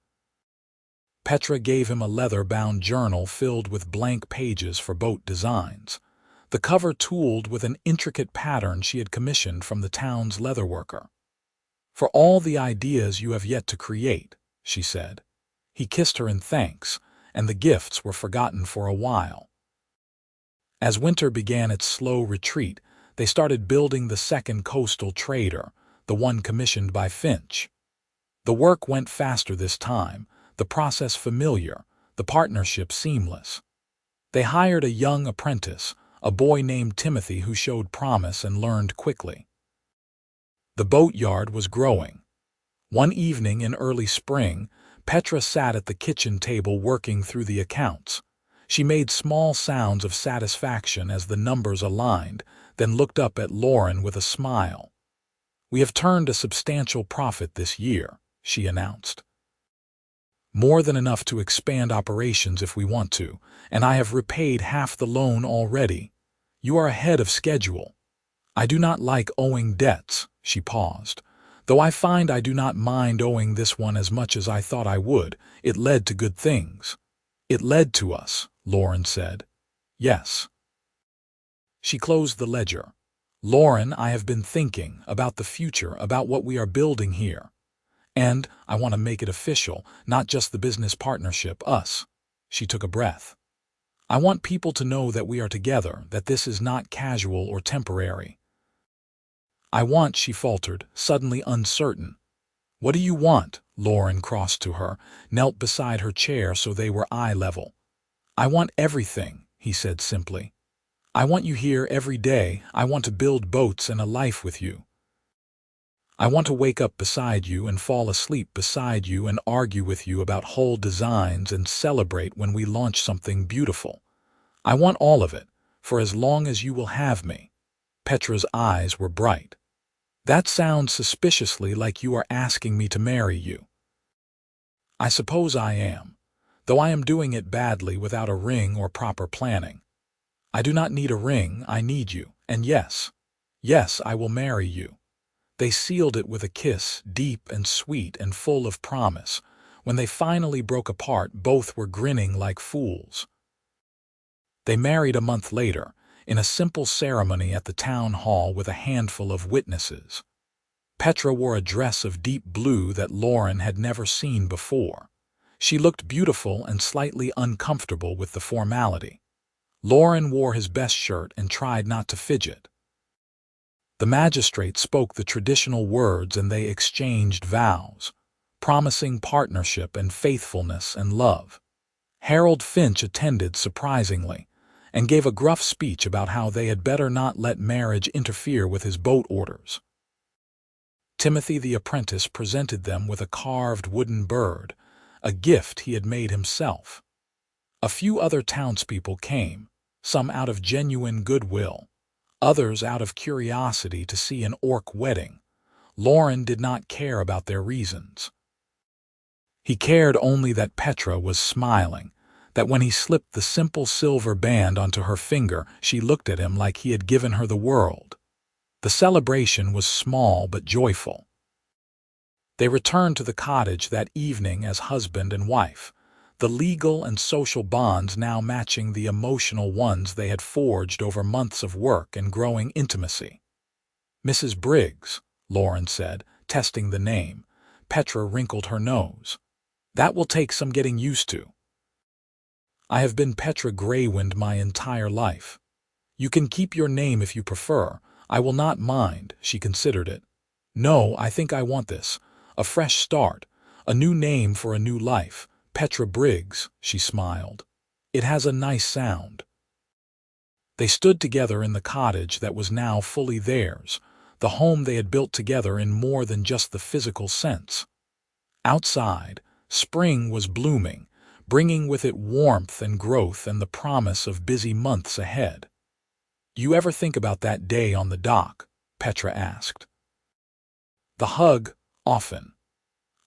Petra gave him a leather-bound journal filled with blank pages for boat designs, the cover tooled with an intricate pattern she had commissioned from the town's leatherworker. "For all the ideas you have yet to create," she said. He kissed her in thanks, and the gifts were forgotten for a while. As winter began its slow retreat, they started building the second coastal trader, the one commissioned by Finch. The work went faster this time, the process familiar, the partnership seamless. They hired a young apprentice, a boy named Timothy who showed promise and learned quickly. The boatyard was growing. One evening in early spring, Petra sat at the kitchen table working through the accounts. She made small sounds of satisfaction as the numbers aligned, then looked up at Loren with a smile. "We have turned a substantial profit this year," she announced. "More than enough to expand operations if we want to, and I have repaid half the loan already. You are ahead of schedule. I do not like owing debts," she paused. "Though I find I do not mind owing this one as much as I thought I would. It led to good things." "It led to us," Loren said. "Yes." She closed the ledger. "Loren, I have been thinking about the future, about what we are building here. And I want to make it official, not just the business partnership, us." She took a breath. "I want people to know that we are together, that this is not casual or temporary. I want," she faltered, suddenly uncertain. "What do you want?" Loren crossed to her, knelt beside her chair so they were eye level. "I want everything," he said simply. "I want you here every day. I want to build boats and a life with you. I want to wake up beside you and fall asleep beside you and argue with you about hull designs and celebrate when we launch something beautiful. I want all of it, for as long as you will have me." Petra's eyes were bright. "That sounds suspiciously like you are asking me to marry you." "I suppose I am, though I am doing it badly without a ring or proper planning. I do not need a ring, I need you, and yes, I will marry you." They sealed it with a kiss, deep and sweet and full of promise. When they finally broke apart, both were grinning like fools. They married a month later, in a simple ceremony at the town hall with a handful of witnesses. Petra wore a dress of deep blue that Loren had never seen before. She looked beautiful and slightly uncomfortable with the formality. Loren wore his best shirt and tried not to fidget. The magistrate spoke the traditional words and they exchanged vows, promising partnership and faithfulness and love. Harold Finch attended surprisingly, and gave a gruff speech about how they had better not let marriage interfere with his boat orders. Timothy the apprentice presented them with a carved wooden bird, a gift he had made himself. A few other townspeople came, some out of genuine goodwill, others out of curiosity to see an orc wedding. Loren did not care about their reasons. He cared only that Petra was smiling, that when he slipped the simple silver band onto her finger, she looked at him like he had given her the world. The celebration was small but joyful. They returned to the cottage that evening as husband and wife, the legal and social bonds now matching the emotional ones they had forged over months of work and growing intimacy. "Mrs. Briggs," Loren said, testing the name. Petra wrinkled her nose. "That will take some getting used to." "I have been Petra Graywind my entire life. You can keep your name if you prefer. I will not mind," she considered it. "No, I think I want this. A fresh start, a new name for a new life. Petra Briggs," she smiled. "It has a nice sound." They stood together in the cottage that was now fully theirs, the home they had built together in more than just the physical sense. Outside, spring was blooming, bringing with it warmth and growth and the promise of busy months ahead. "You ever think about that day on the dock?" Petra asked. "The hug, often.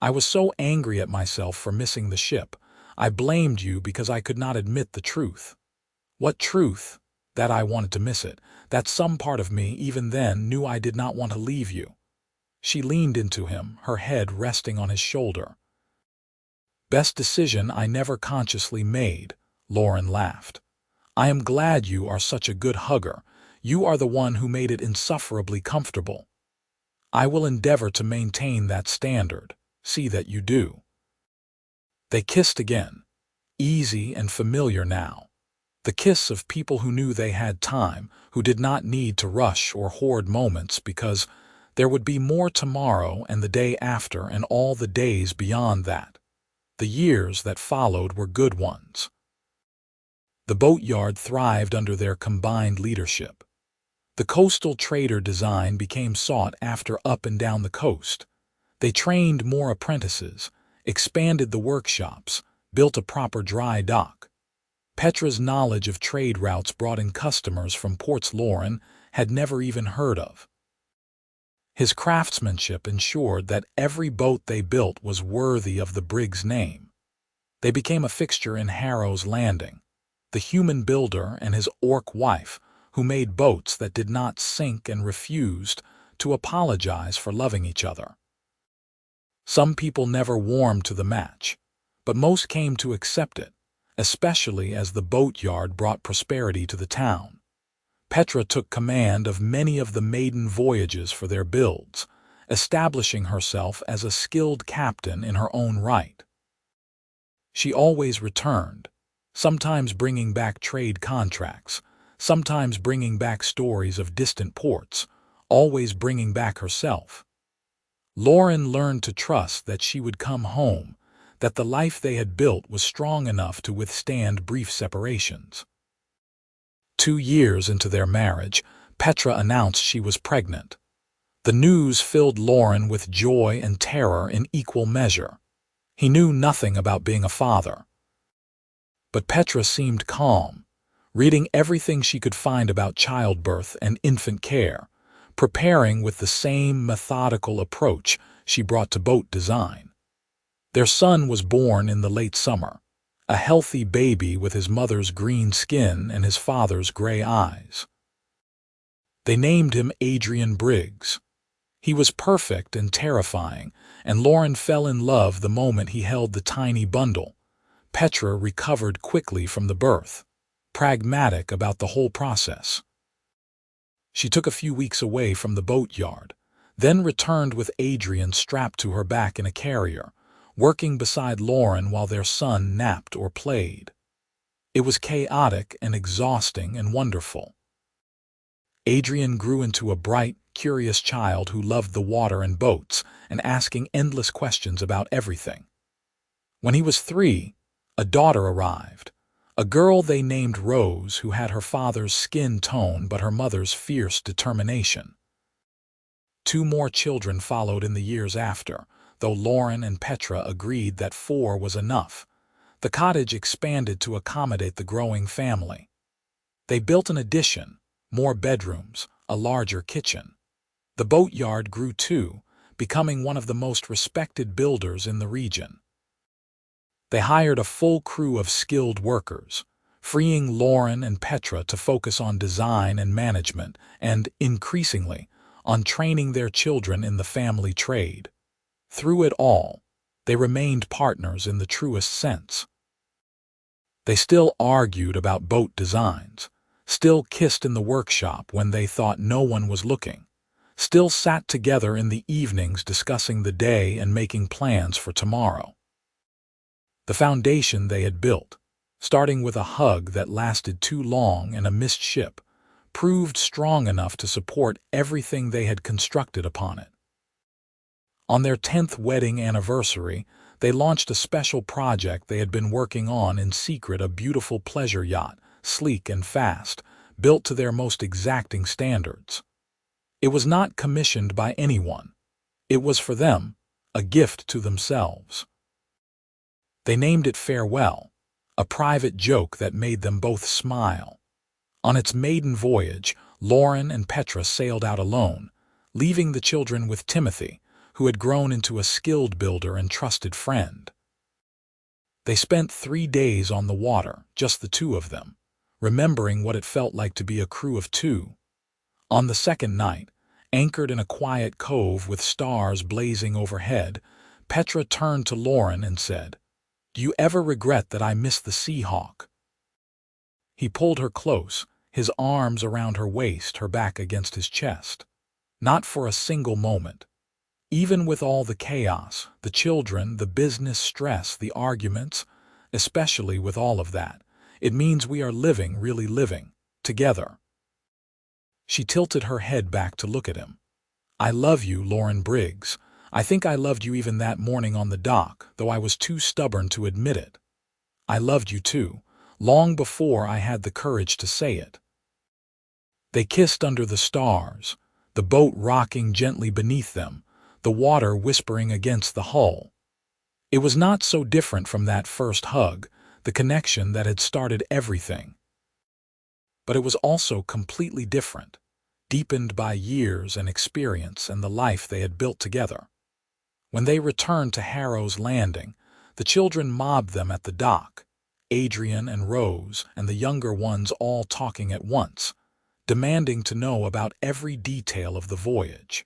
I was so angry at myself for missing the ship. I blamed you because I could not admit the truth." "What truth?" "That I wanted to miss it. That some part of me, even then, knew I did not want to leave you." She leaned into him, her head resting on his shoulder. "Best decision I never consciously made," Loren laughed. "I am glad you are such a good hugger. You are the one who made it insufferably comfortable. I will endeavor to maintain that standard. See that you do." They kissed again, easy and familiar now. The kiss of people who knew they had time, who did not need to rush or hoard moments because there would be more tomorrow and the day after and all the days beyond that. The years that followed were good ones. The boatyard thrived under their combined leadership. The coastal trader design became sought after up and down the coast. They trained more apprentices, expanded the workshops, built a proper dry dock. Petra's knowledge of trade routes brought in customers from ports Loren had never even heard of. His craftsmanship ensured that every boat they built was worthy of the Briggs name. They became a fixture in Harrow's Landing, the human builder and his orc wife who made boats that did not sink and refused to apologize for loving each other. Some people never warmed to the match, but most came to accept it, especially as the boatyard brought prosperity to the town. Petra took command of many of the maiden voyages for their builds, establishing herself as a skilled captain in her own right. She always returned, sometimes bringing back trade contracts, sometimes bringing back stories of distant ports, always bringing back herself. Loren learned to trust that she would come home, that the life they had built was strong enough to withstand brief separations. 2 years into their marriage, Petra announced she was pregnant. The news filled Loren with joy and terror in equal measure. He knew nothing about being a father. But Petra seemed calm, reading everything she could find about childbirth and infant care, preparing with the same methodical approach she brought to boat design. Their son was born in the late summer, a healthy baby with his mother's green skin and his father's gray eyes. They named him Loren Briggs. He was perfect and terrifying, and Loren fell in love the moment he held the tiny bundle. Petra recovered quickly from the birth, pragmatic about the whole process. She took a few weeks away from the boatyard, then returned with Adrian strapped to her back in a carrier, working beside Loren while their son napped or played. It was chaotic and exhausting and wonderful. Adrian grew into a bright, curious child who loved the water and boats and asking endless questions about everything. When he was 3, a daughter arrived, a girl they named Rose who had her father's skin tone but her mother's fierce determination. 2 more children followed in the years after, though Loren and Petra agreed that 4 was enough. The cottage expanded to accommodate the growing family. They built an addition, more bedrooms, a larger kitchen. The boatyard grew too, becoming one of the most respected builders in the region. They hired a full crew of skilled workers, freeing Loren and Petra to focus on design and management and, increasingly, on training their children in the family trade. Through it all, they remained partners in the truest sense. They still argued about boat designs, still kissed in the workshop when they thought no one was looking, still sat together in the evenings discussing the day and making plans for tomorrow. The foundation they had built, starting with a hug that lasted too long and a missed ship, proved strong enough to support everything they had constructed upon it. On their 10th wedding anniversary, they launched a special project they had been working on in secret, a beautiful pleasure yacht, sleek and fast, built to their most exacting standards. It was not commissioned by anyone. It was for them, a gift to themselves. They named it Farewell, a private joke that made them both smile. On its maiden voyage, Loren and Petra sailed out alone, leaving the children with Timothy, who had grown into a skilled builder and trusted friend. They spent 3 days on the water, just the 2 of them, remembering what it felt like to be a crew of 2. On the 2nd night, anchored in a quiet cove with stars blazing overhead, Petra turned to Loren and said, "Do you ever regret that I missed the Sea Hawk?" He pulled her close, his arms around her waist, her back against his chest. Not for a single moment. Even with all the chaos, the children, the business stress, the arguments, especially with all of that, it means we are living, really living, together. She tilted her head back to look at him. "I love you, Loren Briggs. I think I loved you even that morning on the dock, though I was too stubborn to admit it. I loved you too, long before I had the courage to say it." They kissed under the stars, the boat rocking gently beneath them, the water whispering against the hull. It was not so different from that first hug, the connection that had started everything. But it was also completely different, deepened by years and experience and the life they had built together. When they returned to Harrow's Landing, the children mobbed them at the dock, Adrian and Rose and the younger ones all talking at once, demanding to know about every detail of the voyage.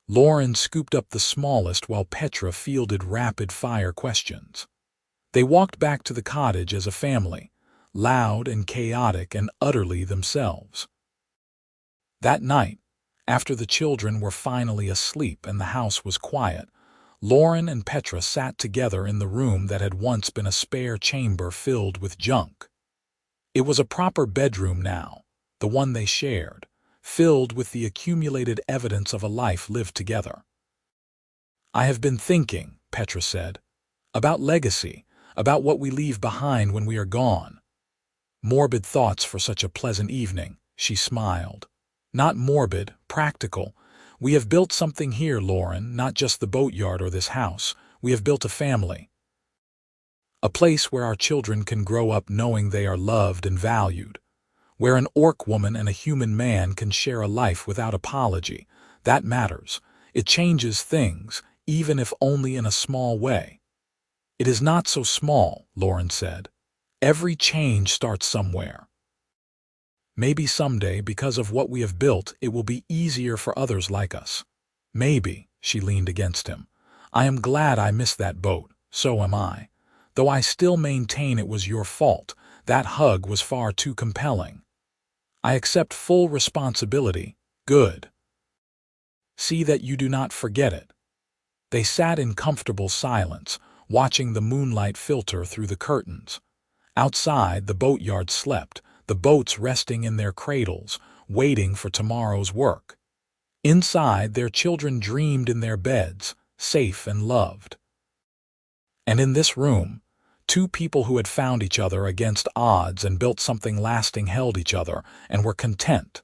Loren scooped up the smallest while Petra fielded rapid-fire questions. They walked back to the cottage as a family, loud and chaotic and utterly themselves. That night, after the children were finally asleep and the house was quiet, Loren and Petra sat together in the room that had once been a spare chamber filled with junk. It was a proper bedroom now, the one they shared, filled with the accumulated evidence of a life lived together. "I have been thinking," Petra said, "about legacy, about what we leave behind when we are gone." "Morbid thoughts for such a pleasant evening," she smiled. "Not morbid, practical. We have built something here, Loren, not just the boatyard or this house. We have built a family. A place where our children can grow up knowing they are loved and valued. Where an orc woman and a human man can share a life without apology. That matters. It changes things, even if only in a small way." "It is not so small," Loren said. "Every change starts somewhere. Maybe someday, because of what we have built, it will be easier for others like us. Maybe," she leaned against him. "I am glad I missed that boat, so am I. Though I still maintain it was your fault. That hug was far too compelling. I accept full responsibility. Good. See that you do not forget it." They sat in comfortable silence, watching the moonlight filter through the curtains. Outside, the boatyard slept, the boats resting in their cradles, waiting for tomorrow's work. Inside, their children dreamed in their beds, safe and loved. And in this room, two people who had found each other against odds and built something lasting held each other and were content.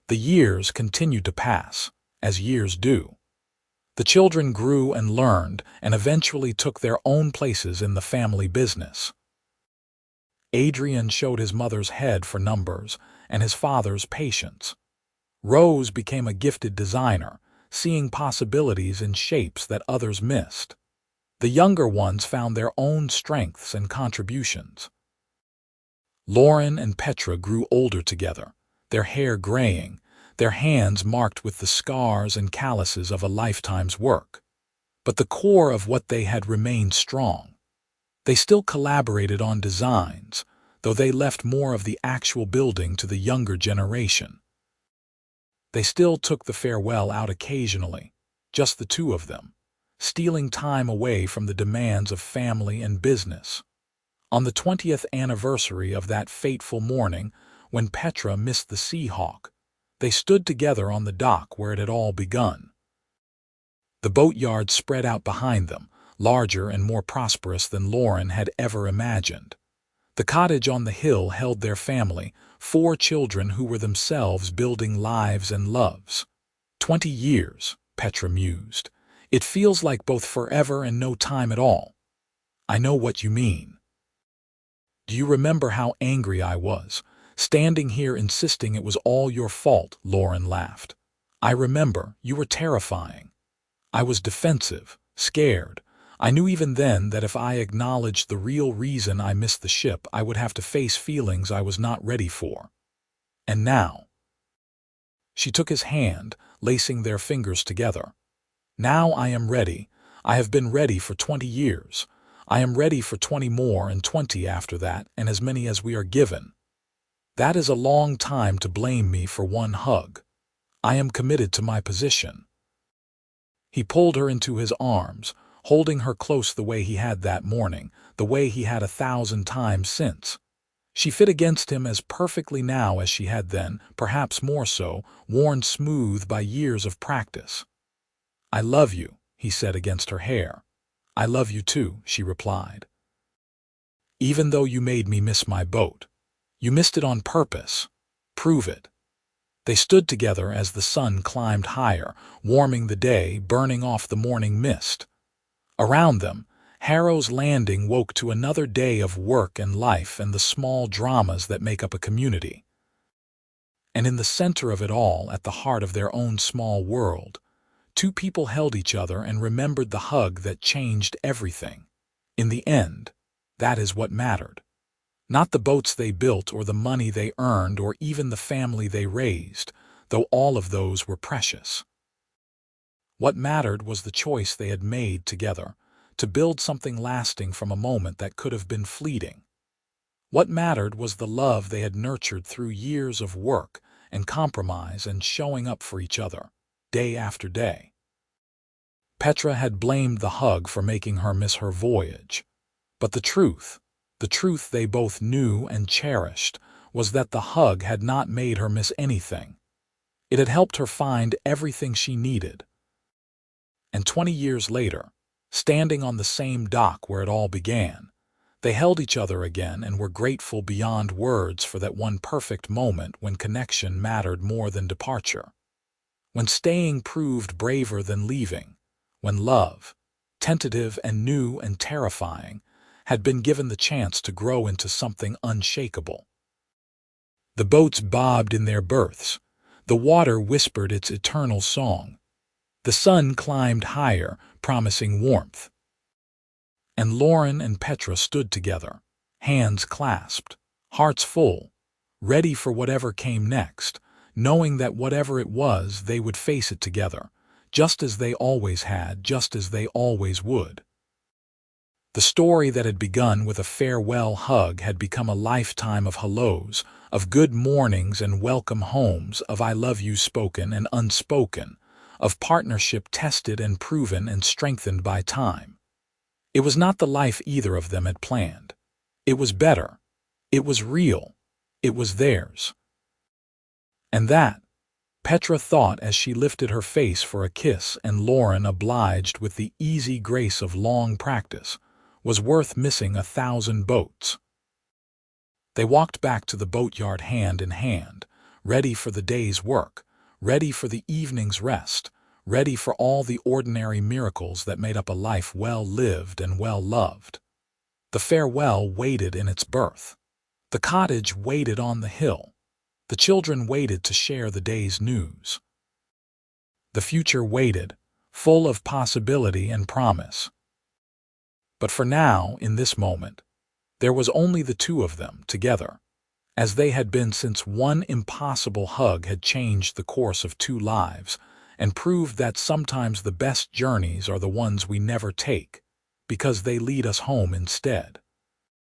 The years continued to pass, as years do. The children grew and learned and eventually took their own places in the family business. Adrian showed his mother's head for numbers and his father's patience. Rose became a gifted designer, seeing possibilities in shapes that others missed. The younger ones found their own strengths and contributions. Loren and Petra grew older together, their hair graying, their hands marked with the scars and calluses of a lifetime's work. But the core of what they had remained strong. They still collaborated on designs, though they left more of the actual building to the younger generation. They still took the farewell out occasionally, just the two of them, stealing time away from the demands of family and business. On the 20th anniversary of that fateful morning, when Petra missed the Seahawk, they stood together on the dock where it had all begun. The boatyard spread out behind them, larger and more prosperous than Loren had ever imagined. The cottage on the hill held their family, 4 children who were themselves building lives and loves. 20 years, Petra mused. It feels like both forever and no time at all. I know what you mean. Do you remember how angry I was, standing here insisting it was all your fault? Loren laughed. I remember. You were terrifying. I was defensive, scared. I knew even then that if I acknowledged the real reason I missed the ship, I would have to face feelings I was not ready for. And now. She took his hand, lacing their fingers together. Now I am ready. I have been ready for 20 years. I am ready for 20 more and 20 after that, and as many as we are given. That is a long time to blame me for one hug. I am committed to my position. He pulled her into his arms, holding her close the way he had that morning, the way he had 1,000 times since. She fit against him as perfectly now as she had then, perhaps more so, worn smooth by years of practice. I love you, he said against her hair. I love you too, she replied. Even though you made me miss my boat. You missed it on purpose. Prove it. They stood together as the sun climbed higher, warming the day, burning off the morning mist. Around them, Harrow's Landing woke to another day of work and life and the small dramas that make up a community. And in the center of it all, at the heart of their own small world, two people held each other and remembered the hug that changed everything. In the end, that is what mattered. Not the boats they built or the money they earned or even the family they raised, though all of those were precious. What mattered was the choice they had made together to build something lasting from a moment that could have been fleeting. What mattered was the love they had nurtured through years of work and compromise and showing up for each other, day after day. Petra had blamed the hug for making her miss her voyage, but the truth they both knew and cherished, was that the hug had not made her miss anything. It had helped her find everything she needed. And 20 years later, standing on the same dock where it all began, they held each other again and were grateful beyond words for that one perfect moment when connection mattered more than departure. When staying proved braver than leaving, when love, tentative and new and terrifying, had been given the chance to grow into something unshakable. The boats bobbed in their berths. The water whispered its eternal song. The sun climbed higher, promising warmth. And Loren and Petra stood together, hands clasped, hearts full, ready for whatever came next, knowing that whatever it was, they would face it together, just as they always had, just as they always would. The story that had begun with a farewell hug had become a lifetime of hellos, of good mornings and welcome homes, of I love you spoken and unspoken, of partnership tested and proven and strengthened by time. It was not the life either of them had planned. It was better. It was real. It was theirs. And that, Petra thought as she lifted her face for a kiss and Loren obliged with the easy grace of long practice, was worth missing 1,000 boats. They walked back to the boatyard hand in hand, ready for the day's work, ready for the evening's rest, ready for all the ordinary miracles that made up a life well lived and well loved. The farewell waited in its birth. The cottage waited on the hill. The children waited to share the day's news. The future waited, full of possibility and promise. But for now, in this moment, there was only the two of them together, as they had been since one impossible hug had changed the course of two lives and proved that sometimes the best journeys are the ones we never take, because they lead us home instead.